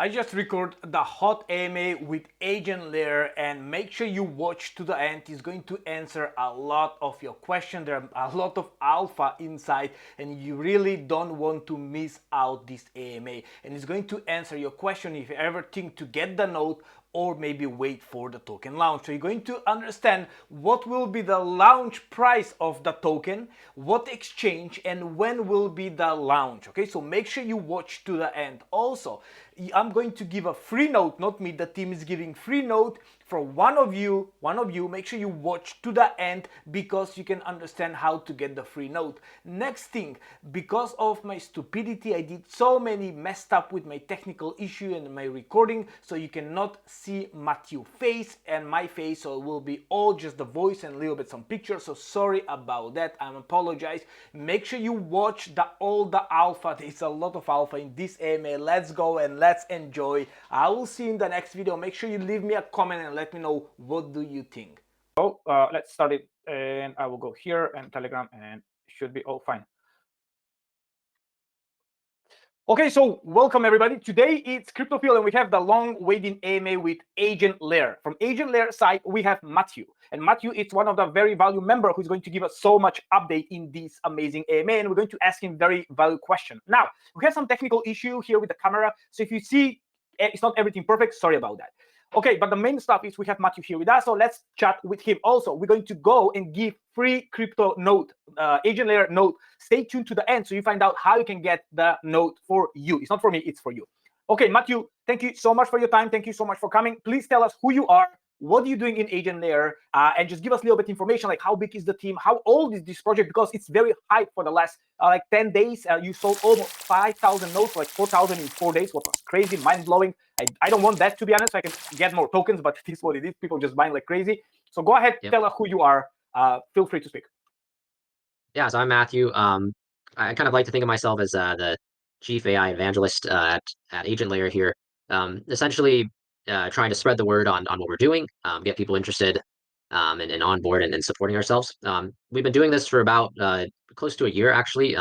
I just record the hot AMA with Agent Layer, and make sure you watch to the end. It's going to answer a lot of your questions. There are a lot of alpha inside and you really don't want to miss out this AMA. And it's going to answer your question if you ever think to get the note or maybe wait for the token launch. So you're going to understand what will be the launch price of the token, what exchange, and when will be the launch. Okay, so make sure you watch to the end. Also, I'm going to give a free note, not me, the team is giving free note for one of you. Make sure you watch to the end because you can understand how to get the free note. Next thing, because of my stupidity, I did so many messed up with my technical issue and my recording, so you cannot see Matthew face and my face, so it will be all just the voice and a little bit some pictures. So sorry about that, I apologize. Make sure you watch all the alpha. There's a lot of alpha in this AMA. Let's go and let's enjoy. I will see you in the next video. Make sure you leave me a comment and let me know what do you think. So let's start it, and I will go here and Telegram, and should be all fine. Okay, so welcome everybody. Today it's CryptoPhill, and we have the long-waiting AMA with Agent Layer. From Agent Layer side, we have Matthew, and Matthew is one of the very value member who's going to give us so much update in this amazing AMA, and we're going to ask him very value question. Now we have some technical issue here with the camera, so if you see it's not everything perfect, sorry about that. Okay, but the main stuff is we have Matthew here with us, so let's chat with him. Also, we're going to go and give free crypto note, Agent Layer note. Stay tuned to the end so you find out how you can get the note for you. It's not for me, it's for you. Okay, Matthew, thank you so much for your time. Thank you so much for coming. Please tell us who you are, what are you doing in Agent Layer, and just give us a little bit information, like how big is the team, how old is this project, because it's very hype for the last like 10 days. You sold almost 5,000 notes, like 4,000 in 4 days, what was crazy, mind-blowing. I don't want that, to be honest. I can get more tokens, but it is what it is. People just buying like crazy. So go ahead, tell us who you are. Feel free to speak. Yeah, so I'm Matthew. I kind of like to think of myself as the chief AI evangelist at Agent Layer here. Essentially, trying to spread the word on what we're doing, get people interested, and on board and supporting ourselves. We've been doing this for about close to a year, actually.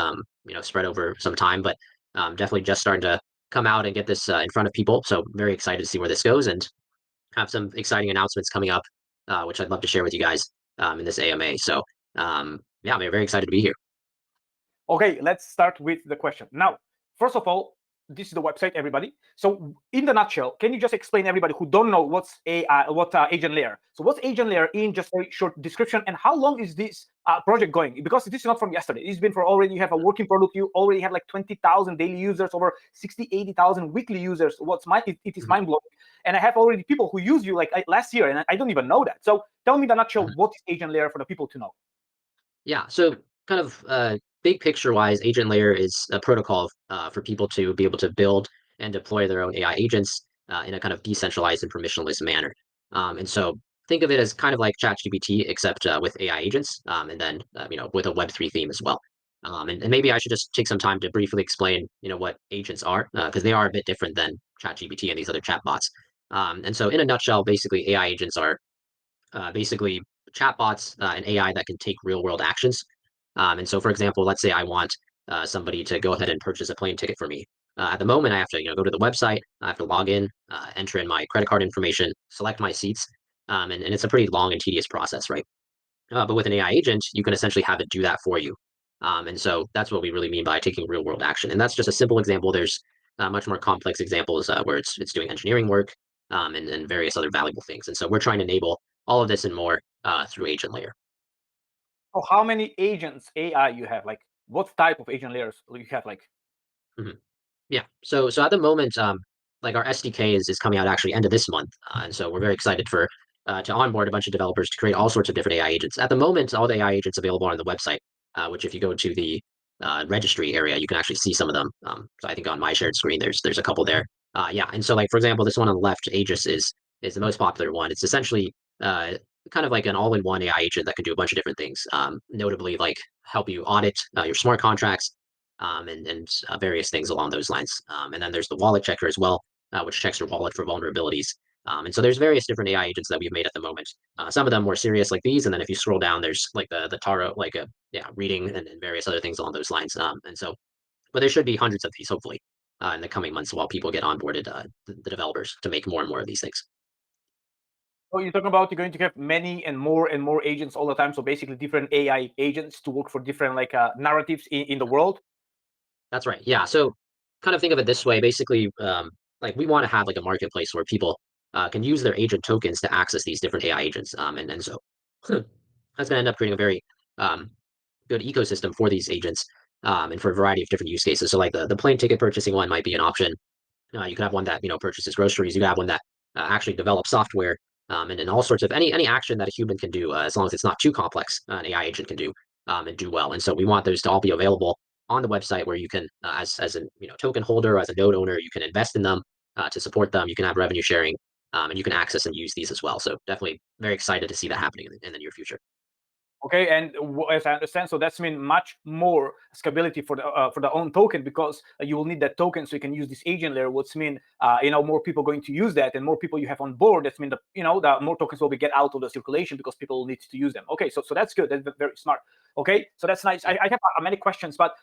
Spread over some time, but definitely just starting to come out and get this in front of people. So very excited to see where this goes and have some exciting announcements coming up, which I'd love to share with you guys in this AMA. So yeah, I'm very excited to be here. Okay, let's start with the question. Now, first of all, this is the website, everybody. So in the nutshell, can you just explain everybody who don't know what's Agent Layer? So what's Agent Layer in just a short description, and how long is this project going? Because this is not from yesterday. It's been for already, you have a working product. You already have like 20,000 daily users, over 60, 80,000 weekly users. It is mind-blowing. And I have already people who use you like last year, and I don't even know that. So tell me the nutshell, what is Agent Layer for the people to know? Yeah, so kind of big picture wise, Agent Layer is a protocol for people to be able to build and deploy their own AI agents in a kind of decentralized and permissionless manner. And so think of it as kind of like ChatGPT, except with AI agents, and then with a Web3 theme as well. And maybe I should just take some time to briefly explain, what agents are, because they are a bit different than ChatGPT and these other chatbots. And so, in a nutshell, basically, AI agents are basically chatbots and AI that can take real world actions. And so, for example, let's say I want somebody to go ahead and purchase a plane ticket for me. At the moment, I have to go to the website, I have to log in, enter in my credit card information, select my seats, and it's a pretty long and tedious process, right? But with an AI agent, you can essentially have it do that for you. And so that's what we really mean by taking real world action. And that's just a simple example. There's much more complex examples where it's doing engineering work and various other valuable things. And so we're trying to enable all of this and more through Agent Layer. So how many agents AI you have? Like what type of agent layers you have? Like Mhm. Yeah. So at the moment, like our SDK is coming out actually end of this month, and so we're very excited for to onboard a bunch of developers to create all sorts of different AI agents. At the moment, all the AI agents available are on the website, which if you go to the registry area, you can actually see some of them. So I think on my shared screen, there's a couple there. Yeah, and so like for example, this one on the left, Aegis is the most popular one. It's essentially kind of like an all-in-one AI agent that can do a bunch of different things. Notably, like help you audit your smart contracts and various things along those lines. And then there's the wallet checker as well, which checks your wallet for vulnerabilities. And so there's various different AI agents that we've made at the moment. Some of them more serious like these, and then if you scroll down, there's like the Taro, like a reading and various other things along those lines. And so, but there should be hundreds of these hopefully. in the coming months while people get onboarded, the developers to make more and more of these things. Oh, you're talking about you're going to have many and more agents all the time. So basically, different AI agents to work for different like narratives in the world. That's right. Yeah. So kind of think of it this way. Basically, like we want to have like a marketplace where people can use their agent tokens to access these different AI agents. And so that's going to end up creating a very um, good ecosystem for these agents and for a variety of different use cases. So like the plane ticket purchasing one might be an option. You could have one that purchases groceries. You could have one that actually develops software, and all sorts of any action that a human can do, as long as it's not too complex, an AI agent can do and do well. And so we want those to all be available on the website where you can, as a token holder, or as a node owner, you can invest in them to support them. You can have revenue sharing, and you can access and use these as well. So definitely very excited to see that happening in the near future. Okay, and as I understand, so that's mean much more scalability for the own token, because you will need that token so you can use this agent layer. What's mean more people going to use that, and more people you have on board. That's mean the more tokens will be get out of the circulation because people need to use them. Okay, so that's good. That's very smart. Okay, so that's nice. I have many questions, but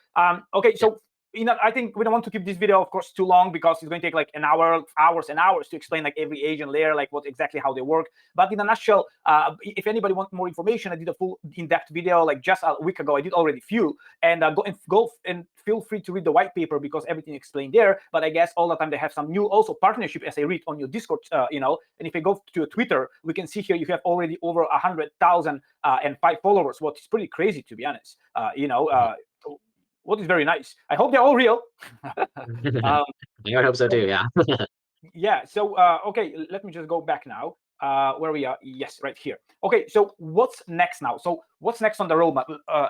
okay, so I think we don't want to keep this video, of course, too long, because it's going to take like an hour, hours and hours to explain like every agent layer, like what exactly how they work. But in a nutshell, if anybody wants more information, I did a full in-depth video like just a week ago. I did already few, and go and feel free to read the white paper because everything explained there. But I guess all the time they have some new also partnership, as I read on your Discord, And if I go to your Twitter, we can see here you have already over 100,000 and 5 followers, what is pretty crazy, to be honest. What is very nice. I hope they're all real. um, I would hope so too. Yeah. yeah. So okay, let me just go back now. Where we are? Yes, right here. Okay. So what's next now? So what's next on the roadmap?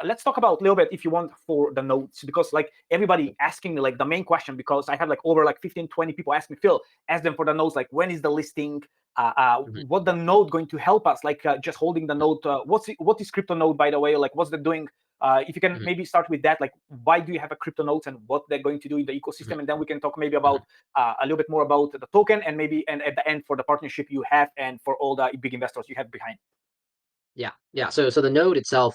Let's talk about a little bit, if you want, for the nodes, because like everybody asking me like the main question, because I have like over like 15, 20 people ask me, Phil, ask them for the nodes, like when is the listing? Mhm. What the node going to help us? Like just holding the node. What is crypto node, by the way? Like what's that doing? If you can Mhm. maybe start with that, like why do you have a crypto nodes and what they're going to do in the ecosystem, Mhm. and then we can talk maybe about a little bit more about the token, and maybe and at the end for the partnership you have and for all the big investors you have behind. Yeah, yeah. So the node itself,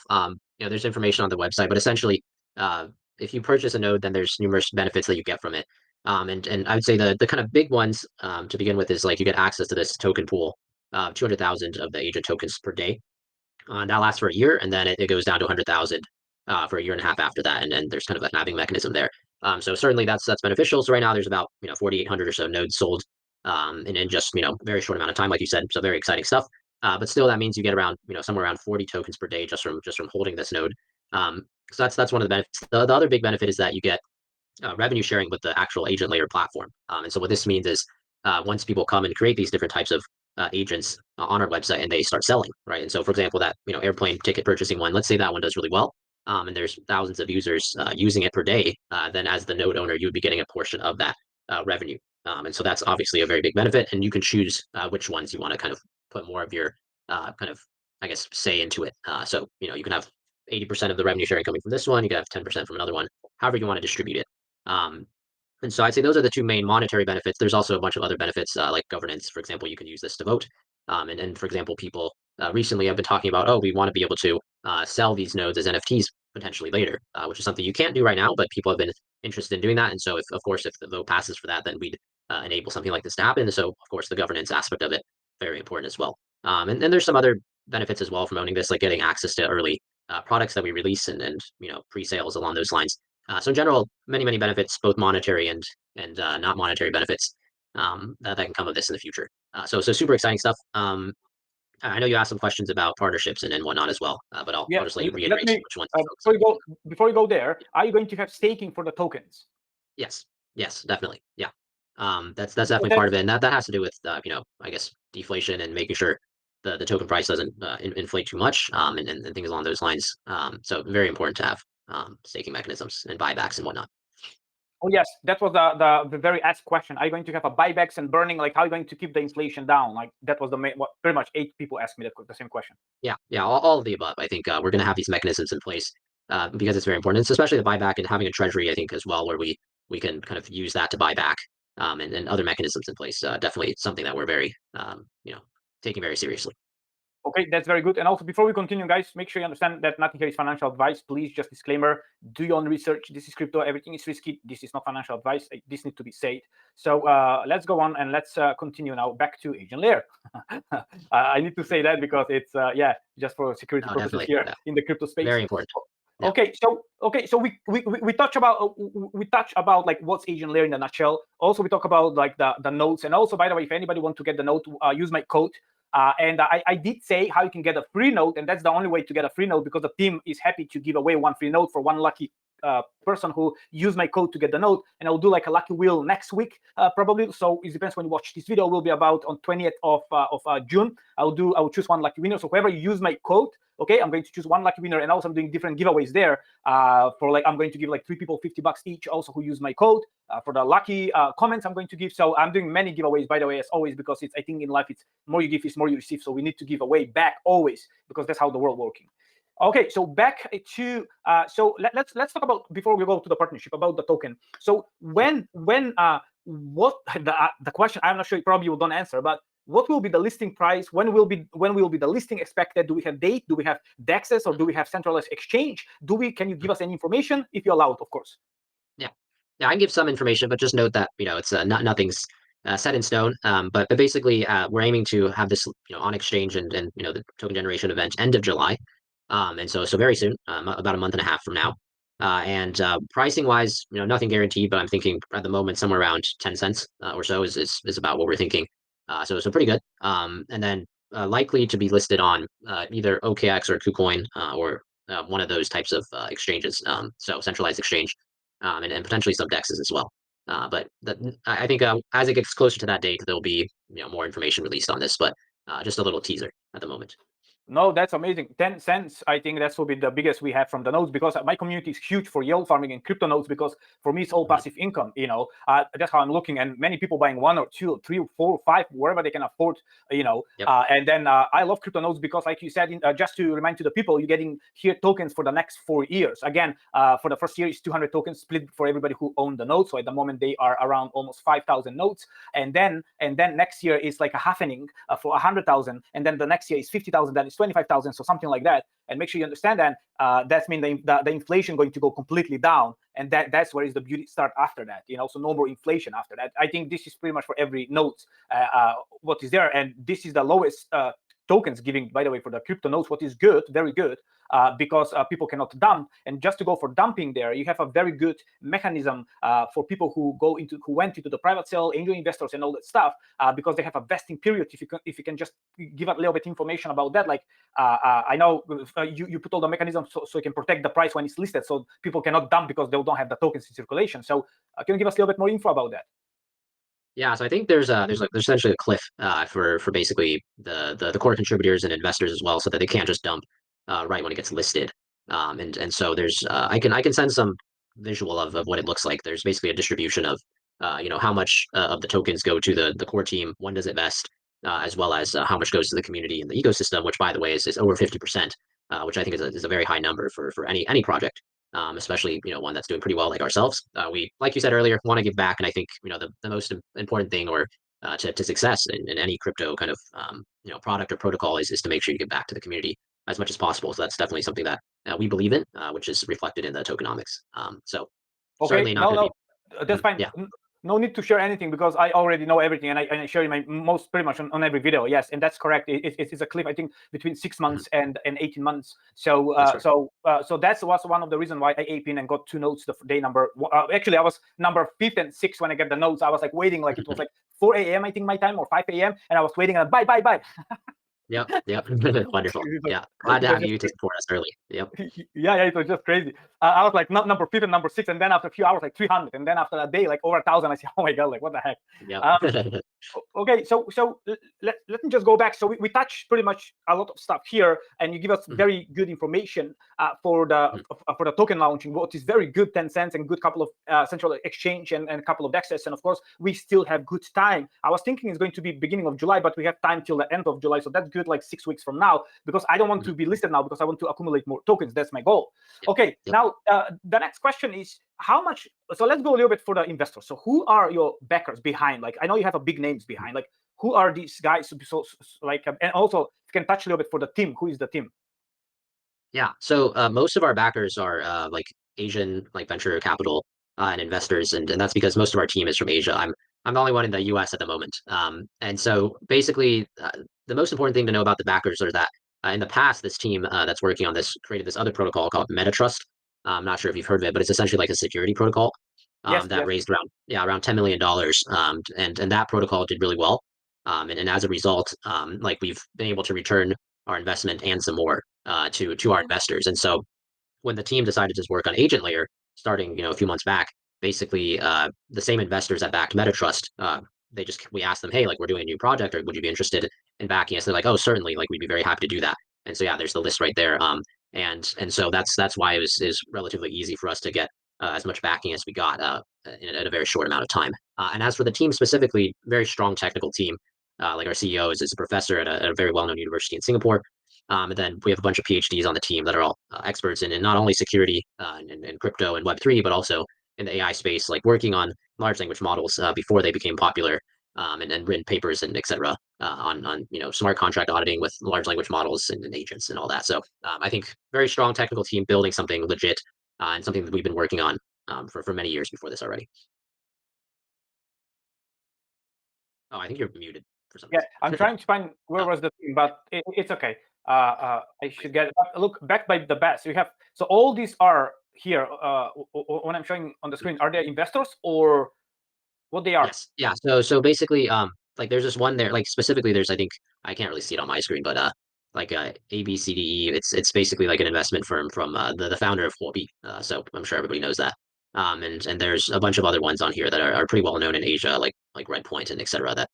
there's information on the website, but essentially, uh, if you purchase a node, then there's numerous benefits that you get from it. And I would say the kind of big ones to begin with is like you get access to this token pool, 200,000 of the agent tokens per day. That lasts for a year, and then it goes down to 100,000 for a year and a half after that, and then there's kind of a halving mechanism there. So certainly that's beneficial. So right now there's about 4,800 or so nodes sold, in just very short amount of time, like you said. So very exciting stuff. But still, that means you get around somewhere around 40 tokens per day just from holding this node. So that's one of the benefits. The other big benefit is that you get revenue sharing with the actual agent layer platform. And so what this means is once people come and create these different types of agents on our website and they start selling, right? And so, for example, that airplane ticket purchasing one, let's say that one does really well, and there's thousands of users using it per day, then as the node owner, you would be getting a portion of that revenue. And so that's obviously a very big benefit, and you can choose which ones you want to kind of put more of your kind of, I guess, say into it. So you can have 80% of the revenue sharing coming from this one, you can have 10% from another one, however you want to distribute it. Um, and so I'd say those are the two main monetary benefits. There's also a bunch of other benefits like governance. For example, you can use this to vote. And for example, people recently have been talking about, oh, we want to be able to sell these nodes as NFTs potentially later, which is something you can't do right now, but people have been interested in doing that. And so, if of course, if the vote passes for that, then we'd enable something like this to happen. So, of course, the governance aspect of it very important as well. And then there's some other benefits as well from owning this, like getting access to early products that we release and pre-sales along those lines. So in general, many benefits, both monetary and not monetary benefits that can come of this in the future. So super exciting stuff. I know you asked some questions about partnerships and whatnot as well, but I'll Yeah, just let you let reiterate me which ones to focus on. before you go there, are you going to have staking for the tokens? Yes, yes, definitely, yeah. That's Because definitely part of that's it, and that has to do with I guess deflation and making sure the token price doesn't inflate too much, and things along those lines. So very important to have staking mechanisms and buybacks and whatnot. Oh yes, that was the very asked question. Are you going to have a buybacks and burning? Like how are you going to keep the inflation down? Like that was the main. What pretty much 8 people asked me the same question. Yeah, yeah, all of the above. I think we're going to have these mechanisms in place because it's very important. It's especially the buyback and having a treasury, I think, as well, where we can kind of use that to buy back and other mechanisms in place. Definitely something that we're very taking very seriously. Okay, that's very good. And also, before we continue, guys, make sure you understand that nothing here is financial advice. Please, just disclaimer: do your own research. This is crypto. Everything is risky. This is not financial advice. This needs to be said. So let's go on and let's continue now. Back to Agent Layer. I need to say that because it's just for security purposes here in the crypto space. Very important. Yeah. Okay, so we touch about like what's Agent Layer in a nutshell. Also, we talk about like the nodes, and also, by the way, if anybody wants to get the node, use my code. And I did say how you can get a free node, and that's the only way to get a free node because the team is happy to give away one free node for one lucky person who use my code to get the node. And I'll do like a lucky wheel next week, probably. So it depends when you watch this video. Will be about on 20th of June. I will choose one lucky winner. So whoever use my code, okay, I'm going to choose one lucky winner, and also I'm doing different giveaways there. For like I'm going to give like 3 people $50 each, also who use my code. For the lucky comments I'm going to give. So I'm doing many giveaways, by the way, as always, because it's I think in life it's more you give is more you receive. So we need to give away back always because that's how the world working. Okay, so back to so let's talk about before we go to the partnership about the token. So what the question I'm not sure probably you don't answer, but what will be the listing price? When will be the listing expected? Do we have date? Do we have DEXs or do we have centralized exchange? Can you give us any information if you're allowed, of course? Yeah, I can give some information, but just note that it's nothing's set in stone. But basically, we're aiming to have this on exchange and the token generation event end of July, and so very soon, about a month and a half from now. And pricing wise, nothing guaranteed, but I'm thinking at the moment somewhere around 10 cents or so is about what we're thinking. So pretty good. And then likely to be listed on either OKX or KuCoin or one of those types of exchanges. So centralized exchange. And potentially some DEXs as well. But I think as it gets closer to that date, there'll be more information released on this. But just a little teaser at the moment. No, that's amazing. 10 cents, I think that will be the biggest we have from the nodes because my community is huge for yield farming and crypto nodes because for me, it's all passive income, that's how I'm looking. And many people buying 1 or 2 or 3 or 4 or 5, wherever they can afford, Yep. And then I love crypto nodes because like you said, just to remind to the people, you're getting here tokens for the next 4 years. Again, for the first year, it's 200 tokens split for everybody who own the node. So at the moment, they are around almost 5,000 nodes. And then next year is like a halvening for 100,000. And then the next year is 50,000. Then it's 25,000, so something like that. And make sure you understand that that's mean the inflation going to go completely down, and that's where is the beauty start after that. So no more inflation after that. I think this is pretty much for every node what is there, and this is the lowest tokens giving, by the way, for the crypto nodes, what is good, very good, because people cannot dump. And just to go for dumping there, you have a very good mechanism for people who went into the private sale, angel investors, and all that stuff, because they have a vesting period. If you can just give a little bit information about that, like I know you put all the mechanisms so you can protect the price when it's listed, so people cannot dump because they don't have the tokens in circulation. So can you give us a little bit more info about that? Yeah, so I think there's essentially a cliff for basically the core contributors and investors as well, so that they can't just dump right when it gets listed. And so there's I can send some visual of what it looks like. There's basically a distribution of how much of the tokens go to the core team, when does it vest, as well as how much goes to the community and the ecosystem, which by the way is over 50%, which I think is a very high number for any project. Especially one that's doing pretty well like ourselves. We, like you said earlier, want to give back, and I think the most important thing or to success in any crypto kind of product or protocol is to make sure you give back to the community as much as possible. So that's definitely something that we believe in, which is reflected in the tokenomics. So okay, certainly not going to be. That's fine. Yeah. No need to share anything because I already know everything, and I share my pretty much on every video. Yes, and that's correct. It's a cliff, I think, between 6 months and 18 months. So so that was one of the reasons why I ape in and got 2 nodes the day number. Actually, I was number 5th and 6th when I get the nodes. I was like waiting, like it was like 4 a.m. I think my time, or 5 a.m. and I was waiting and buy. Yep. Wonderful. Yeah, glad to have you to support us early. Yep. Yeah, it was just crazy. I was like number 5 and number 6, and then after a few hours, like 300, and then after a day, like over 1,000. I said, oh my god, like what the heck? Yeah. Okay, so let me just go back. So we touched pretty much a lot of stuff here, and you give us very good information for the token launching, what is very good, 10 cents, and good couple of central exchange and a couple of DEXs. And of course, we still have good time. I was thinking it's going to be beginning of July, but we have time till the end of July, so that's good, like 6 weeks from now, because I don't want to be listed now because I want to accumulate more tokens. That's my goal. Okay, now the next question is how much. So let's go a little bit for the investors. So who are your backers behind? Like I know you have a big names behind. Like who are these guys? So like, and also if you can touch a little bit for the team. Who is the team? Yeah. So most of our backers are like Asian like venture capital and investors, and that's because most of our team is from Asia. I'm the only one in the U.S. at the moment. And so basically, the most important thing to know about the backers are that in the past, this team that's working on this created this other protocol called MetaTrust. I'm not sure if you've heard of it, but it's essentially like a security protocol Yes, that yes. raised around $10 million. And that protocol did really well. And as a result, like we've been able to return our investment and some more to our investors. And so when the team decided to work on Agent Layer, starting a few months back, basically the same investors that backed MetaTrust, we asked them, hey, like we're doing a new project, or would you be interested in backing us? They're like, oh, certainly, like we'd be very happy to do that. And so yeah, there's the list right there. And so that's why it was relatively easy for us to get as much backing as we got in a very short amount of time. And as for the team specifically, very strong technical team. Like our CEO is a professor at a very well-known university in Singapore. And then we have a bunch of PhDs on the team that are all experts in not only security and crypto and Web3, but also in the AI space, like working on large language models before they became popular, and written papers and et cetera on smart contract auditing with large language models and agents and all that. So I think very strong technical team building something legit and something that we've been working on for many years before this already. Oh, I think you're muted for some Yeah, reason. I'm trying to find where Oh, was the team, but it's okay. I should get it. But look, backed by the best. You have, so all these are here. When I'm showing on the screen, are they investors or what they are? yes. Yeah. So basically, like there's this one there, like specifically there's I think I can't really see it on my screen, but like ABCDE, it's basically like an investment firm from the founder of Huobi. So I'm sure everybody knows that. And there's a bunch of other ones on here that are pretty well known in Asia, like Redpoint and et cetera, that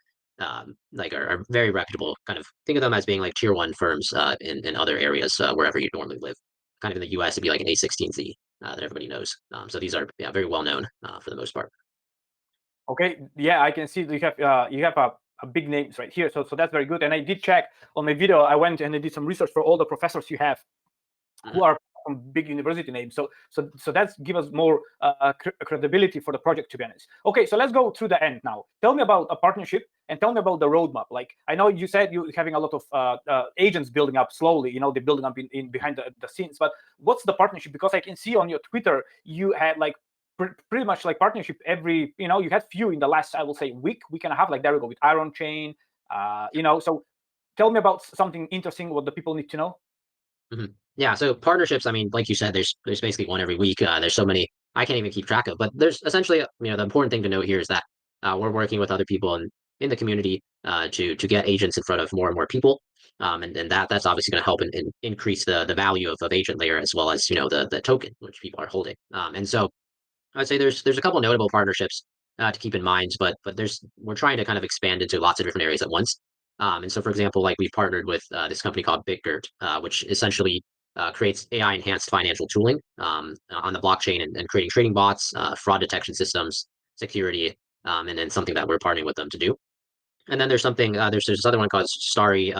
like are very reputable. Kind of think of them as being like tier one firms in other areas wherever you normally live. Kind of in the US, it'd be like an A16Z that everybody knows. So these are very well known for the most part. Okay, yeah, I can see you have a big names right here. So that's very good. And I did check on my video. I went and I did some research for all the professors you have who are from big university names. So that's give us more credibility for the project, to be honest. Okay, so let's go through the end now. Tell me about a partnership and tell me about the roadmap. Like I know you said you're having a lot of agents building up slowly. They're building up in behind the scenes. But what's the partnership? Because I can see on your Twitter you had like pretty much like partnership every. You had few in the last, I will say, week and a half. Like there we go with Iron Chain. So tell me about something interesting. What the people need to know. Mhm. Yeah, so partnerships, I mean, like you said, there's basically one every week. There's so many I can't even keep track of. But there's essentially, the important thing to note here is that we're working with other people in the community to get agents in front of more and more people. And that's obviously going to help and increase the value of agent layer as well as the token which people are holding. And so I'd say there's a couple notable partnerships to keep in mind, but we're trying to kind of expand into lots of different areas at once. And so, for example, like we've partnered with this company called BitGirt, which essentially creates AI enhanced financial tooling on the blockchain and creating trading bots, fraud detection systems, security, and then something that we're partnering with them to do. And then there's this other one called Starry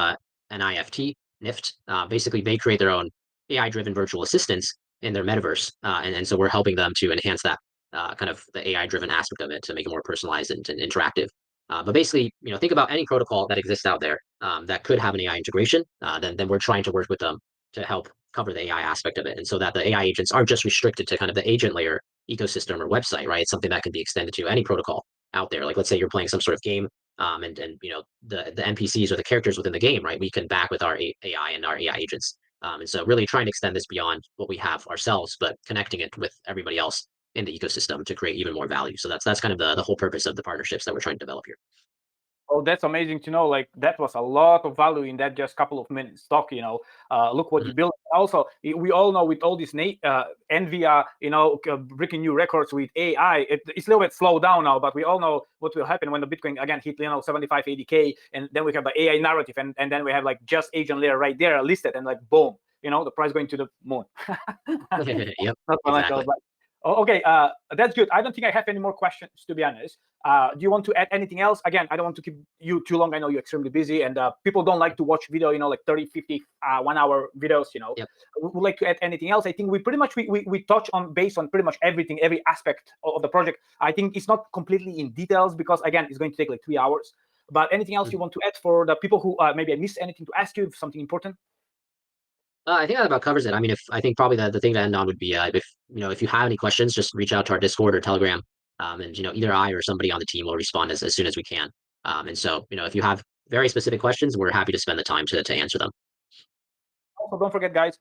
NIFT, NIFT. Basically, they create their own AI driven virtual assistants in their metaverse. And so we're helping them to enhance that kind of the AI driven aspect of it to make it more personalized and interactive. But basically, think about any protocol that exists out there that could have an AI integration. Then we're trying to work with them to help cover the AI aspect of it, and so that the AI agents aren't just restricted to kind of the agent layer ecosystem or website, right? It's something that can be extended to any protocol out there. Like let's say you're playing some sort of game, and the NPCs or the characters within the game, right? We can back with our AI and our AI agents, and so really trying to extend this beyond what we have ourselves, but connecting it with everybody else in the ecosystem to create even more value. So that's kind of the whole purpose of the partnerships that we're trying to develop here. Oh, that's amazing to know. Like that was a lot of value in that just couple of minutes talk. Look what you built. Also, we all know with all this Nvidia, breaking new records with AI, it's a little bit slowed down now. But we all know what will happen when the Bitcoin again hit 75, 80K, and then we have the AI narrative, and then we have like just agent layer right there listed, and like boom, the price going to the moon. Yep, Not financial, exactly. but okay. That's good. I don't think I have any more questions, to be honest. Do you want to add anything else? Again, I don't want to keep you too long. I know you're extremely busy, and people don't like to watch video, like 30, 50, 1 hour videos, Yep. We would like to add anything else. I think we pretty much, we touch on based on pretty much everything, every aspect of the project. I think it's not completely in details because, again, it's going to take like 3 hours. But anything else you want to add for the people who maybe I missed anything to ask you, something important? I think that about covers it. I mean, if I think probably the thing to end on would be if you have any questions, just reach out to our Discord or Telegram, and either I or somebody on the team will respond as soon as we can. And so if you have very specific questions, we're happy to spend the time to answer them. Also, don't forget, guys,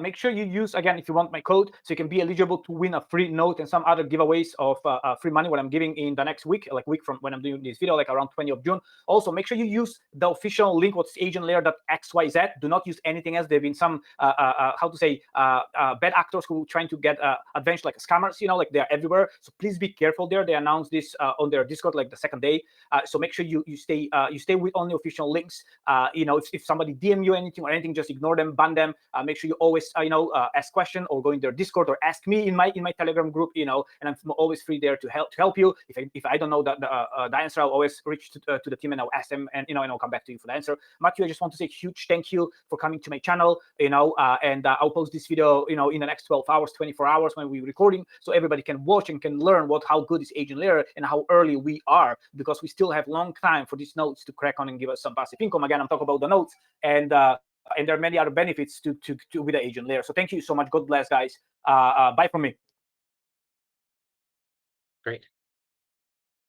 make sure you use, again, if you want my code, so you can be eligible to win a free note and some other giveaways of free money, what I'm giving in the next week, like week from when I'm doing this video, like around 20th of June. Also, make sure you use the official link, what's agentlayer.xyz. Do not use anything else. There have been some, bad actors who are trying to get advanced, like scammers, like they're everywhere. So please be careful there. They announced this on their Discord, like the second day. So make sure you stay with only official links. If somebody DM you anything or anything, just ignore them, ban them. Make sure you always ask question or go in their Discord or ask me in my Telegram group, and I'm always free there to help you. If I don't know the answer, I'll always reach to the team and I'll ask them, and I'll come back to you for the answer. Matthew, I just want to say a huge thank you for coming to my channel, and I'll post this video in the next 12 hours, 24 hours when we're recording, so everybody can watch and can learn how good is Agent Layer and how early we are, because we still have long time for these nodes to crack on and give us some passive income. Again, I'm talking about the nodes, and there are many other benefits to with the Agent Layer. So thank you so much. God bless, guys. Bye from me. Great.